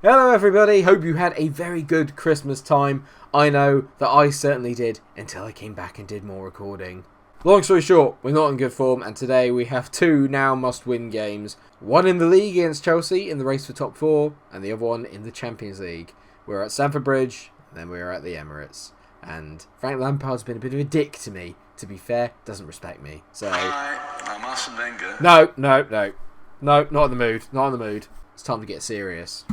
Hello everybody, hope you had a very good Christmas time. I know that I certainly did until I came back and did more recording. Long story short, we're not in good form and today we have two now must-win games. One in the league against Chelsea in the race for top 4 and the other one in the Champions League. We're at Stamford Bridge and then we're at the Emirates. And Frank Lampard's been a bit of a dick to me. To be fair, doesn't respect me. So Hi, I'm Arsene Wenger. No, not in the mood. Not in the mood. It's time to get serious.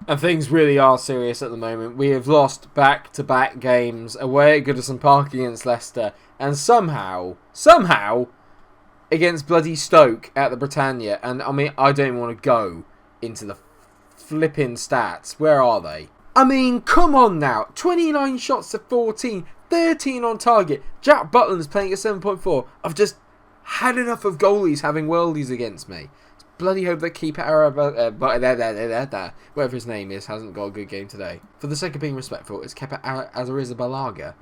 And things really are serious at the moment. We have lost back-to-back games away at Goodison Park against Leicester. And somehow, against bloody Stoke at the Britannia. And I mean, I don't even want to go into the flipping stats. Where are they? I mean, come on now. 29 shots to 14. 13 on target. Jack Butland's playing at 7.4. I've just had enough of goalies having worldies against me. Bloody hope that keeper whatever his name is hasn't got a good game today. For the sake of being respectful, it's Kepa Arrizabalaga.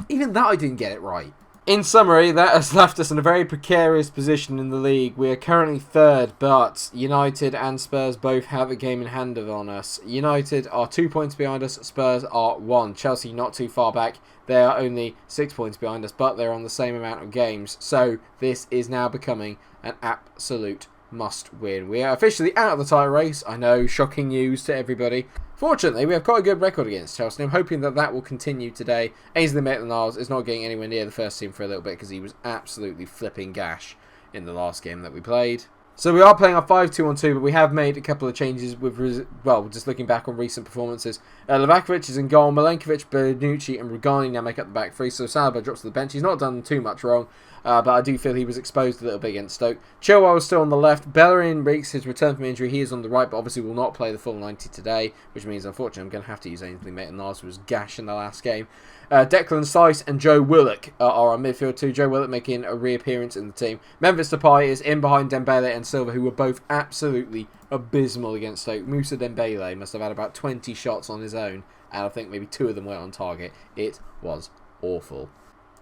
Even that I didn't get it right. In summary, that has left us in a very precarious position in the league. We are currently third, but United and Spurs both have a game in hand on us. United are 2 points behind us, Spurs are 1. Chelsea not too far back. They are only 6 points behind us, but they're on the same amount of games. So this is now becoming an absolute must win. We are officially out of the title race. I know, shocking news to everybody. Fortunately, we have quite a good record against Chelsea. I'm hoping that that will continue today. Ainsley Maitland-Niles is not getting anywhere near the first team for a little bit because he was absolutely flipping gash in the last game that we played. So we are playing our 5-2-1-2, but we have made a couple of changes with, well, just looking back on recent performances. Livakovic is in goal. Milenkovic, Bonucci and Rugani now make up the back three. So Saliba drops to the bench. He's not done too much wrong, but I do feel he was exposed a little bit against Stoke. Chilwell is still on the left. Bellerin makes his return from injury. He is on the right, but obviously will not play the full 90 today, which means, unfortunately, I'm going to have to use Ainsley Maitland-Niles, who was gash in the last game. Declan Sice and Joe Willock are our midfield too. Joe Willock making a reappearance in the team. Memphis Depay is in behind Dembele and Silva, who were both absolutely abysmal against Stoke. Moussa Dembele must have had about 20 shots on his own, and I think maybe 2 of them went on target. It was awful.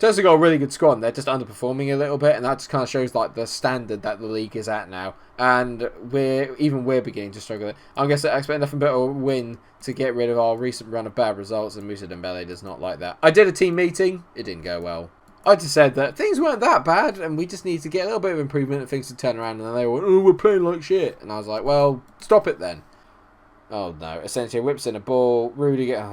Chelsea got a really good squad. They're just underperforming a little bit, and that just kind of shows like the standard that the league is at now. And we're beginning to struggle. I guess I expect nothing but a win to get rid of our recent run of bad results, and Moussa Dembele does not like that. I did a team meeting. It didn't go well. I just said that things weren't that bad, and we just need to get a little bit of improvement and things to turn around. And then they went, "Oh, we're playing like shit." And I was like, "Well, stop it then." Oh no! Essentially, whips in a ball. Rudiger.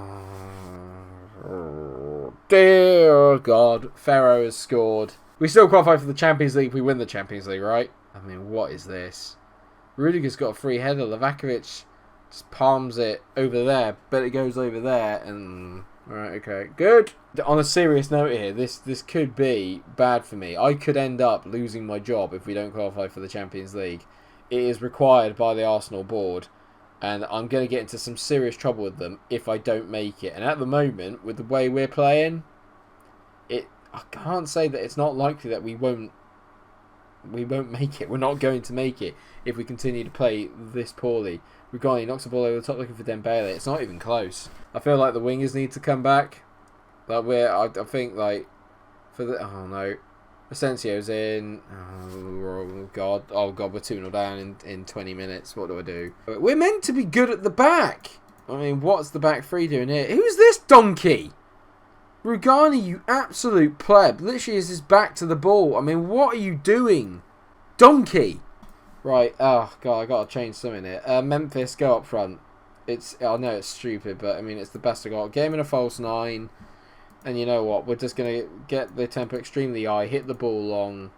Dear God, Ferro has scored. We still qualify for the Champions League if we win the Champions League, right? I mean, what is this? Rudiger's got a free header. Livakovic just palms it over there, but it goes over there. And right, okay, good. On a serious note here, this could be bad for me. I could end up losing my job if we don't qualify for the Champions League. It is required by the Arsenal board. And I'm going to get into some serious trouble with them if I don't make it. And at the moment, with the way we're playing, I can't say that it's not likely that we won't make it. We're not going to make it if we continue to play this poorly. Rugani knocks the ball over the top looking for Dembele. It's not even close. I feel like the wingers need to come back. Like I think like for the oh no. Asensio's in. Oh god, we're 2-0 down in 20 minutes. What do I do? We're meant to be good at the back. I mean, what's the back three doing here? Who's this donkey? Rugani, you absolute pleb. Literally is his back to the ball. I mean, what are you doing? Donkey. Right, oh god, I gotta change something here. Memphis, go up front. I know it's stupid, but I mean, it's the best I got. Game in a false 9. And you know what? We're just going to get the tempo extremely high, hit the ball long,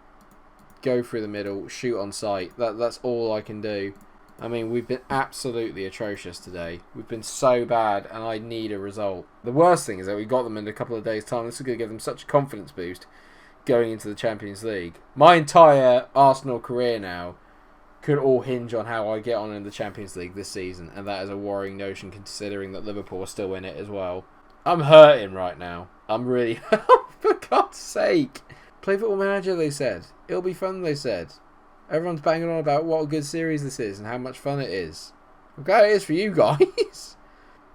go through the middle, shoot on sight. That's all I can do. I mean, we've been absolutely atrocious today. We've been so bad, and I need a result. The worst thing is that we got them in a couple of days' time. This is going to give them such a confidence boost going into the Champions League. My entire Arsenal career now could all hinge on how I get on in the Champions League this season, and that is a worrying notion considering that Liverpool are still in it as well. I'm hurting right now. I'm really... For God's sake. Play Football Manager, they said. It'll be fun, they said. Everyone's banging on about what a good series this is and how much fun it is. I'm glad it is for you guys.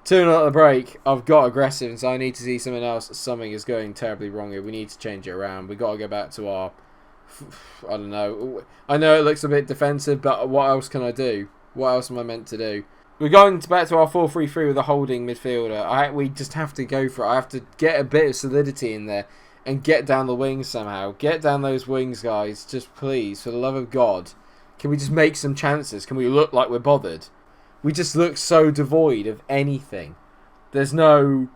2-0 at the break. I've got aggressive, and so I need to see something else. Something is going terribly wrong here. We need to change it around. We've got to go back to our... I don't know. I know it looks a bit defensive, but what else can I do? What else am I meant to do? We're going back to our 4-3-3 with a holding midfielder. We just have to go for it. I have to get a bit of solidity in there and get down the wings somehow. Get down those wings, guys. Just please, for the love of God. Can we just make some chances? Can we look like we're bothered? We just look so devoid of anything. There's no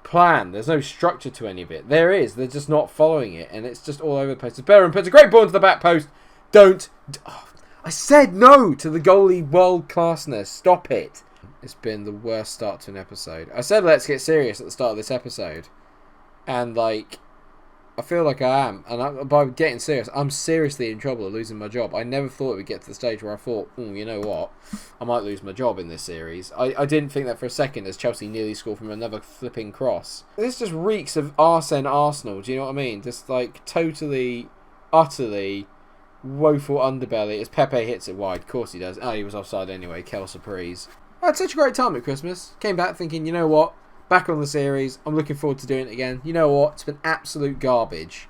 plan. There's no structure to any of it. There is. They're just not following it. And it's just all over the place. Bellerin puts a great ball into the back post. Don't. Oh, I said no to the goalie world-classness. Stop it. It's been the worst start to an episode. I said let's get serious at the start of this episode. And, like, I feel like I am. And by getting serious, I'm seriously in trouble of losing my job. I never thought it would get to the stage where I thought, you know what? I might lose my job in this series. I didn't think that for a second as Chelsea nearly scored from another flipping cross. This just reeks of Arsenal. Do you know what I mean? Just, like, totally, utterly... woeful underbelly as Pepe hits it wide. Of course he does. Oh, he was offside anyway. Quelle surprise. I had such a great time at Christmas. Came back thinking, you know what? Back on the series. I'm looking forward to doing it again. You know what? It's been absolute garbage.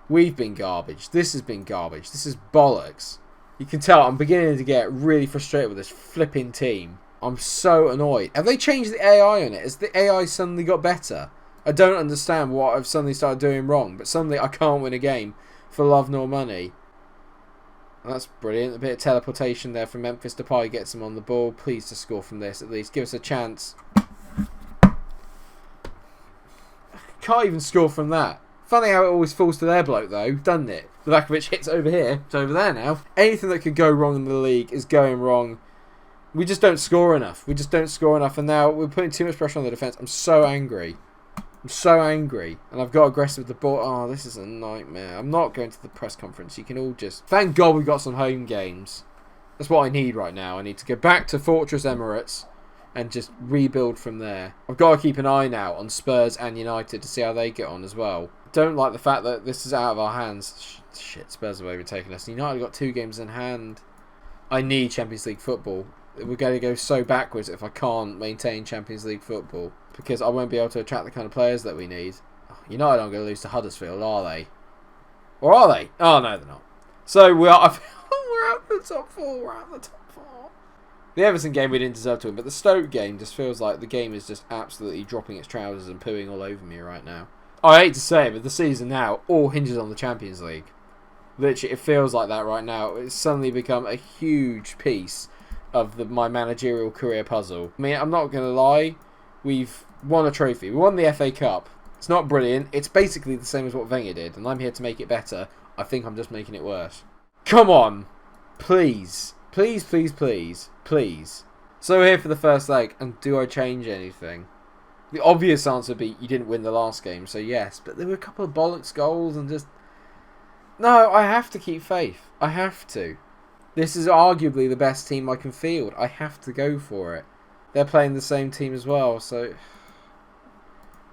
We've been garbage. This has been garbage. This is bollocks. You can tell I'm beginning to get really frustrated with this flipping team. I'm so annoyed. Have they changed the AI on it? Has the AI suddenly got better? I don't understand what I've suddenly started doing wrong, but suddenly I can't win a game for love nor money. That's brilliant. A bit of teleportation there from Memphis Depay gets him on the ball. Please to score from this at least. Give us a chance. Can't even score from that. Funny how it always falls to their bloke though, doesn't it? Livakovic hits over here. It's over there now. Anything that could go wrong in the league is going wrong. We just don't score enough. And now we're putting too much pressure on the defence. I'm so angry. And I've got aggressive with the ball. Oh, this is a nightmare. I'm not going to the press conference. You can all just... Thank God we've got some home games. That's what I need right now. I need to go back to Fortress Emirates and just rebuild from there. I've got to keep an eye now on Spurs and United to see how they get on as well. Don't like the fact that this is out of our hands. Shit, Spurs have overtaken us. United got 2 games in hand. I need Champions League football. We're going to go so backwards if I can't maintain Champions League football. Because I won't be able to attract the kind of players that we need. United aren't going to lose to Huddersfield, are they? Or are they? Oh, no, they're not. So we're out the top 4. The Everton game we didn't deserve to win, but the Stoke game just feels like the game is just absolutely dropping its trousers and pooing all over me right now. I hate to say it, but the season now all hinges on the Champions League. Literally, it feels like that right now. It's suddenly become a huge piece of my managerial career puzzle. I mean, I'm not going to lie. We've won a trophy. We won the FA Cup. It's not brilliant. It's basically the same as what Wenger did, and I'm here to make it better. I think I'm just making it worse. Come on. Please. Please, please, please. Please. So we're here for the first leg, and do I change anything? The obvious answer would be you didn't win the last game, so yes. But there were a couple of bollocks goals and just... No, I have to keep faith. I have to. This is arguably the best team I can field. I have to go for it. They're playing the same team as well, so...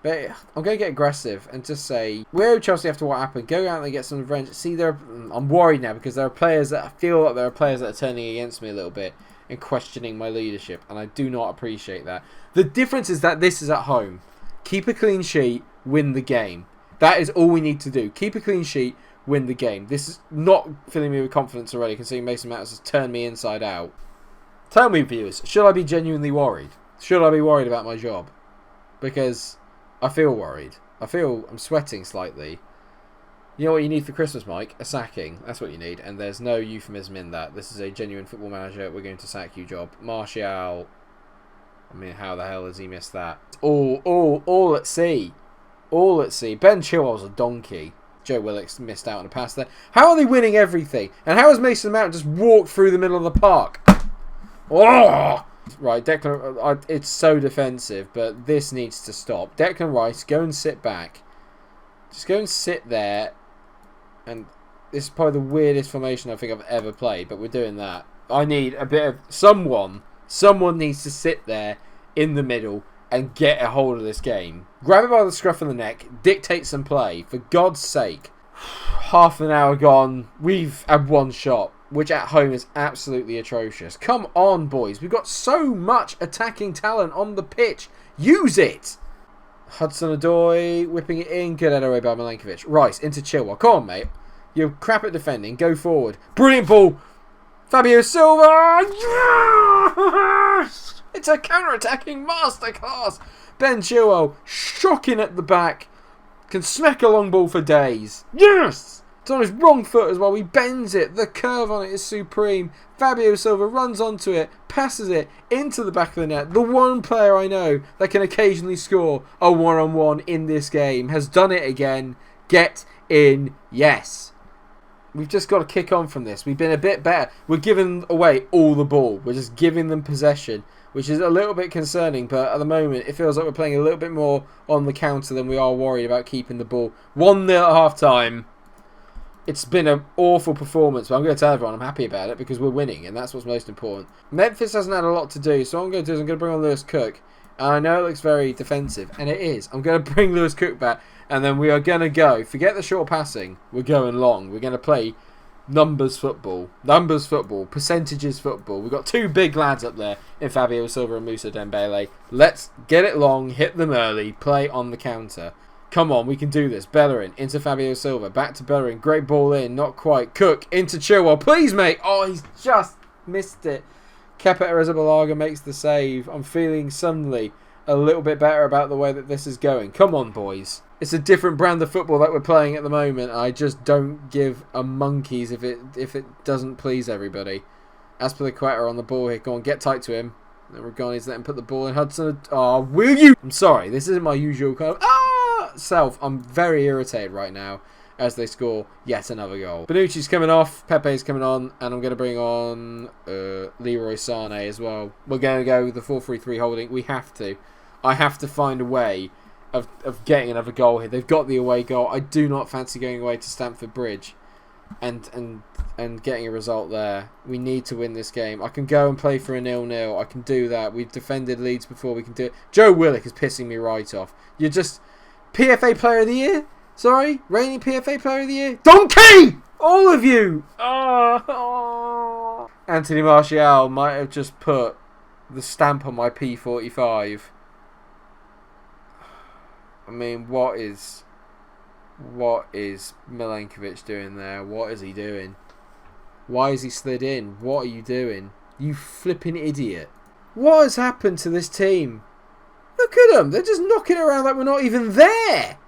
But I'm going to get aggressive and just say, where Chelsea after what happened, go out and get some revenge. See, I'm worried now because there are players that I feel like there are players that are turning against me a little bit and questioning my leadership, and I do not appreciate that. The difference is that this is at home. Keep a clean sheet, win the game. That is all we need to do. Keep a clean sheet, win the game. This is not filling me with confidence already, considering Mason Mount has turned me inside out. Tell me, viewers, should I be genuinely worried? Should I be worried about my job? Because I feel worried. I'm sweating slightly. You know what you need for Christmas, Mike? A sacking. That's what you need. And there's no euphemism in that. This is a genuine football manager. We're going to sack you job. Martial. I mean, how the hell has he missed that? All at sea. All at sea. Ben Chilwell's a donkey. Joe Willock's missed out on a pass there. How are they winning everything? And how has Mason Mount just walked through the middle of the park? Oh! Right, Declan, it's so defensive, but this needs to stop. Declan Rice, go and sit back. Just go and sit there. And this is probably the weirdest formation I think I've ever played, but we're doing that. I need a bit of... Someone needs to sit there in the middle and get a hold of this game. Grab it by the scruff of the neck, dictate some play, for God's sake. Half an hour gone, we've had one shot. which at home is absolutely atrocious. Come on, boys. We've got so much attacking talent on the pitch. Use it! Hudson-Odoi whipping it in. Good header away by Milenkovic. Rice into Chilwell. Come on, mate. You're crap at defending. Go forward. Brilliant ball. Fabio Silva. Yes! It's a counter-attacking masterclass. Ben Chilwell shocking at the back. Can smack a long ball for days. Yes! It's on his wrong foot as well. He bends it. The curve on it is supreme. Fabio Silva runs onto it, passes it into the back of the net. The one player I know that can occasionally score a one-on-one in this game has done it again. Get in, yes. We've just got to kick on from this. We've been a bit better. We're giving away all the ball. We're just giving them possession, which is a little bit concerning. But at the moment, it feels like we're playing a little bit more on the counter than we are worried about keeping the ball. 1-0 at half-time. It's been an awful performance, but I'm going to tell everyone I'm happy about it because we're winning, and that's what's most important. Memphis hasn't had a lot to do, so what I'm going to do is I'm going to bring on Lewis Cook. And I know it looks very defensive, and it is. I'm going to bring Lewis Cook back, and then we are going to go. Forget the short passing. We're going long. We're going to play numbers football. Numbers football. Percentages football. We've got two big lads up there in Fabio Silva and Moussa Dembele. Let's get it long, hit them early, play on the counter. Come on, we can do this. Bellerin into Fabio Silva. Back to Bellerin. Great ball in. Not quite. Cook into Chilwell. Please, mate. Oh, he's just missed it. Kepa Arrizabalaga makes the save. I'm feeling suddenly a little bit better about the way that this is going. Come on, boys. It's a different brand of football that we're playing at the moment. I just don't give a monkeys if it doesn't please everybody. Aspilicueta on the ball here. Go on, get tight to him. Regani's let him put the ball in. Hudson. Oh, will you? I'm sorry. This isn't my usual kind of self. I'm very irritated right now as they score yet another goal. Bonucci's coming off. Pepe's coming on. And I'm going to bring on Leroy Sané as well. We're going to go with the 4-3-3 holding. We have to. I have to find a way of getting another goal here. They've got the away goal. I do not fancy going away to Stamford Bridge and getting a result there. We need to win this game. I can go and play for a 0-0. I can do that. We've defended Leeds before. We can do it. Joe Willock is pissing me right off. You're just... PFA Player of the Year? Sorry? Reigning PFA Player of the Year? Donkey! All of you! Oh. Anthony Martial might have just put the stamp on my P45. I mean, what is Milenkovic doing there? What is he doing? Why has he slid in? What are you doing? You flipping idiot. What has happened to this team? Look at them. They're just knocking around like we're not even there.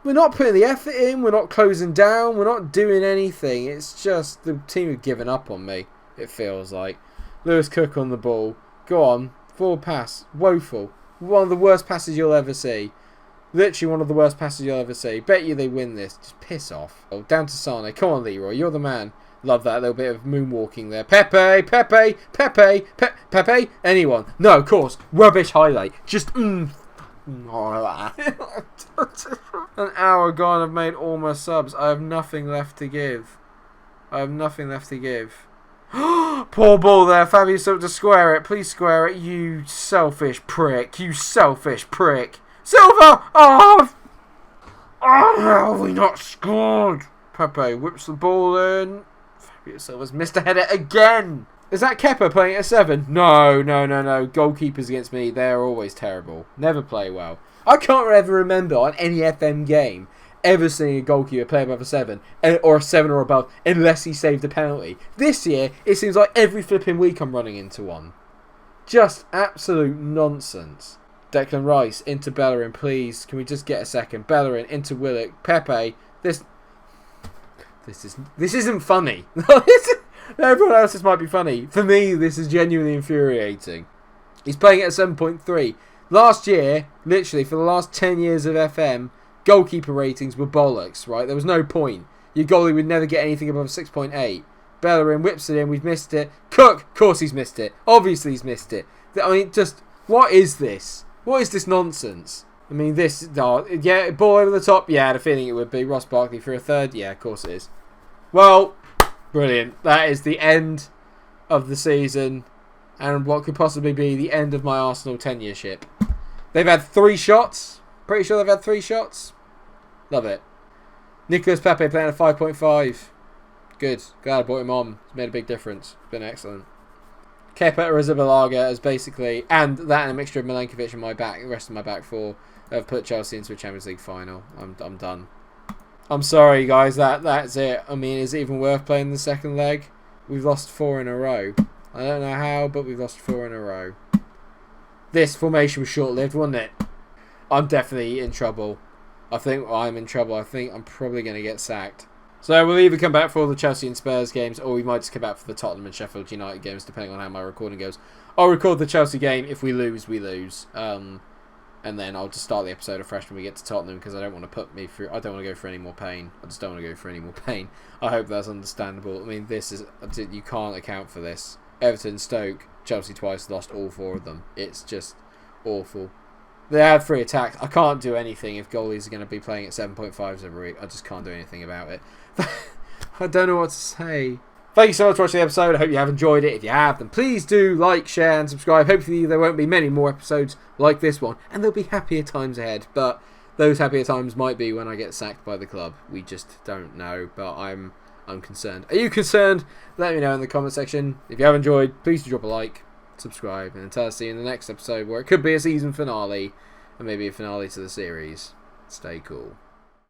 We're not putting the effort in. We're not closing down. We're not doing anything. It's just the team have given up on me, it feels like. Lewis Cook on the ball. Go on. Forward pass. Woeful. One of the worst passes you'll ever see. Literally one of the worst passes you'll ever see. Bet you they win this. Just piss off. Oh, down to Sane. Come on, Leroy. You're the man. Love that little bit of moonwalking there. Pepe. Anyone? No, of course. Rubbish highlight. Just An hour gone. I've made all my subs. I have nothing left to give. Poor ball there. Fabio Silva to square it. Please square it. You selfish prick. Silva! Oh, how have we not scored? Pepe whips the ball in. Fabio Silva's missed a header again. Is that Kepa playing at 7? No. Goalkeepers against me, they're always terrible. Never play well. I can't ever remember on any FM game ever seeing a goalkeeper play above a 7 or a 7 or above unless he saved a penalty. This year, it seems like every flipping week I'm running into one. Just absolute nonsense. Declan Rice into Bellerin, please. Can we just get a second? Bellerin into Willock. Pepe. This isn't funny. Everyone else, this might be funny. For me, this is genuinely infuriating. He's playing at a 7.3. Last year, literally for the last 10 years of FM, goalkeeper ratings were bollocks, right? There was no point. Your goalie would never get anything above 6.8. Bellerin whips it in. We've missed it. Cook, of course he's missed it. Obviously he's missed it. I mean, just, what is this? What is this nonsense? I mean, yeah, ball over the top. Yeah, I had a feeling it would be. Ross Barkley for a third. Yeah, of course it is. Well, brilliant. That is the end of the season and what could possibly be the end of my Arsenal tenureship. They've had 3 shots. Pretty sure they've had 3 shots. Love it. Nicolas Pepe playing at 5.5. Good. Glad I brought him on. It's made a big difference. It's been excellent. Kepa Arrizabalaga is basically, and that and a mixture of Milenkovic and the rest of my back four have put Chelsea into a Champions League final. I'm done. I'm sorry, guys. That's it. I mean, is it even worth playing the second leg? We've lost 4 in a row. I don't know how, but we've lost 4 in a row. This formation was short-lived, wasn't it? I'm definitely in trouble. I think I'm in trouble. I think I'm probably going to get sacked. So we'll either come back for all the Chelsea and Spurs games, or we might just come back for the Tottenham and Sheffield United games, depending on how my recording goes. I'll record the Chelsea game. If we lose, we lose. And then I'll just start the episode afresh when we get to Tottenham, because I don't want to put me through. I don't want to go for any more pain. I just don't want to go for any more pain. I hope that's understandable. I mean, this is, you can't account for this. Everton, Stoke, Chelsea twice, lost all 4 of them. It's just awful. They have 3 attacks. I can't do anything if goalies are going to be playing at 7.5s every week. I just can't do anything about it. I don't know what to say. Thank you so much for watching the episode. I hope you have enjoyed it. If you have, then please do like, share and subscribe. Hopefully there won't be many more episodes like this one, and there'll be happier times ahead. But those happier times might be when I get sacked by the club. We just don't know, but I'm concerned. Are you concerned? Let me know in the comment section. If you have enjoyed, please do drop a like, subscribe, and until I see you in the next episode, where it could be a season finale and maybe a finale to the series. Stay cool.